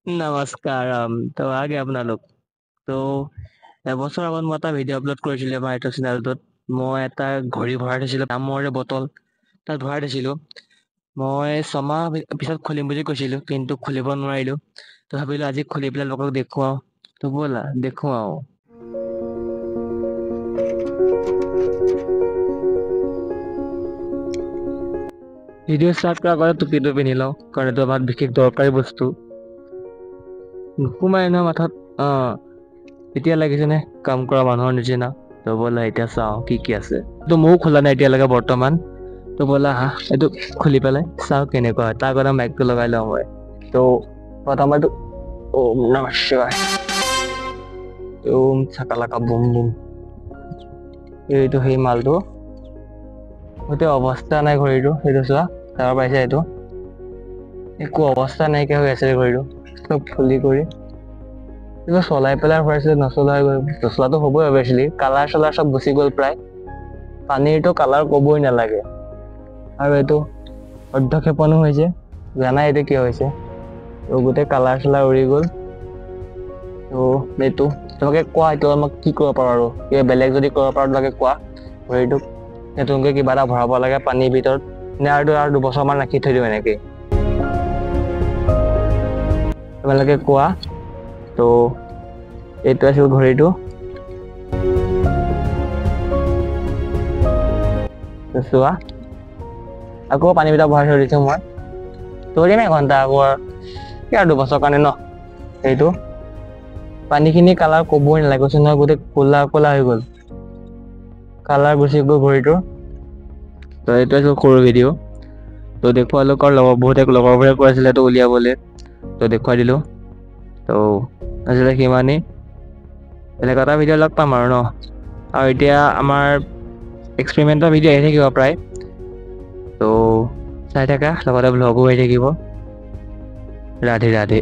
নমস্কাৰম তো আগে আপোনালোক তো এবছৰ আগত মই এটা ভিডিঅ' আপলোড কৰিছিলোঁ আমাৰ এইটো চেনেলটোত। মই এটা ঘড়ী ভৰাই থৈছিলোঁ তামৰে বটল তাত ভৰাই থৈছিলোঁ। মই ছমাহ পিছত খুলিম বুলি কৈছিলোঁ, কিন্তু খুলিব নোৱাৰিলোঁ। তো ভাবিলোঁ আজি খুলি পেলাই লোকক দেখুৱাওঁ। তো ব'লা দেখুৱাওঁ। ভিডিঅ' ষ্টাৰ্ট কৰাৰ আগতে টুপিটো পিন্ধি লওঁ, কাৰণ এইটো আমাৰ বিশেষ দৰকাৰী বস্তু। নোসোমাই নহয় মাথাত। এতিয়া লাগিছেনে কাম কৰা মানুহৰ নিচিনা? তো ব'লা এতিয়া চাওঁ কি কি আছে। তো ময়ো খোলা নাই এতিয়ালৈকে বৰ্তমান। তো ব'লা এইটো খুলি পেলাই চাওঁ কেনেকুৱা হয়। তাৰ আগতে মাইকটো লগাই লওঁ মই। তো প্ৰথমতে ওম নমঃ শিৱায়, ওম চাকালাকা বুম বুম। এইটো সেই মালটো গোটেই অৱস্থা নাই ঘড়ীটো। সেইটো চোৱা, চাব পাইছে? এইটো একো অৱস্থা নাইকিয়া হৈ আছে ঘড়ীটো, চব ফুলি কৰি। চলাই পেলাই ভৰাইছিলে, নচলা হৈ গ'ল। নচলাটো হ'বই অভিয়াছলি, কালাৰ চালাৰ চব গুচি গ'ল প্ৰায়। পানীৰটো কালাৰ ক'বই নালাগে। আৰু এইটো অৰ্ধক্ষেপণো হৈছে, জানাই এইটো কিয় হৈছে। গোটেই কালাৰ চালাৰ উৰি গ'ল। তো এইটো তোমালোকে কোৱা, এইটো আমাক কি কৰিব পাৰোঁ আৰু কিবা বেলেগ যদি কৰিব পাৰোঁ তোমালোকে কোৱা। ঘড়ীটোক নতুনকৈ কিবা এটা ভৰাব লাগে পানীৰ ভিতৰত, নে আৰু 2বছৰমান ৰাখি থৈ দিওঁ এনেকৈ? তোমালোকে কোৱা। তো এইটো আছিল ঘড়ীটো। চোৱা, আকৌ পানী ভিতৰত ভৰাই থৈ দিছোঁ মই। ধৰিম এঘণ্টা আকৌ আৰু 2বছৰ কাৰণে ন। সেইটো পানীখিনি কালাৰ ক'বই নালাগে, কৈছোঁ নহয় গোটেই ক'লা ক'লা হৈ গ'ল, কালাৰ গুচি গ'ল ঘড়ীটোৰ। তো এইটো আছিল সৰু ভিডিঅ'। তো দেখুৱালোঁ, কাৰণ লগৰবোৰে কৈ আছিলে এইটো উলিয়াবলৈ, তো দেখুৱাই দিলোঁ। তো আজিলৈ সিমানেই। বেলেগ এটা ভিডিঅ' লগ পাম আৰু ন। আৰু এতিয়া আমাৰ এক্সপেৰিমেণ্টৰ ভিডিঅ' আহি থাকিব প্ৰায়। তো চাই থাকা, লগতে ভ্লগো আহি থাকিব। ৰাধে ৰাধে।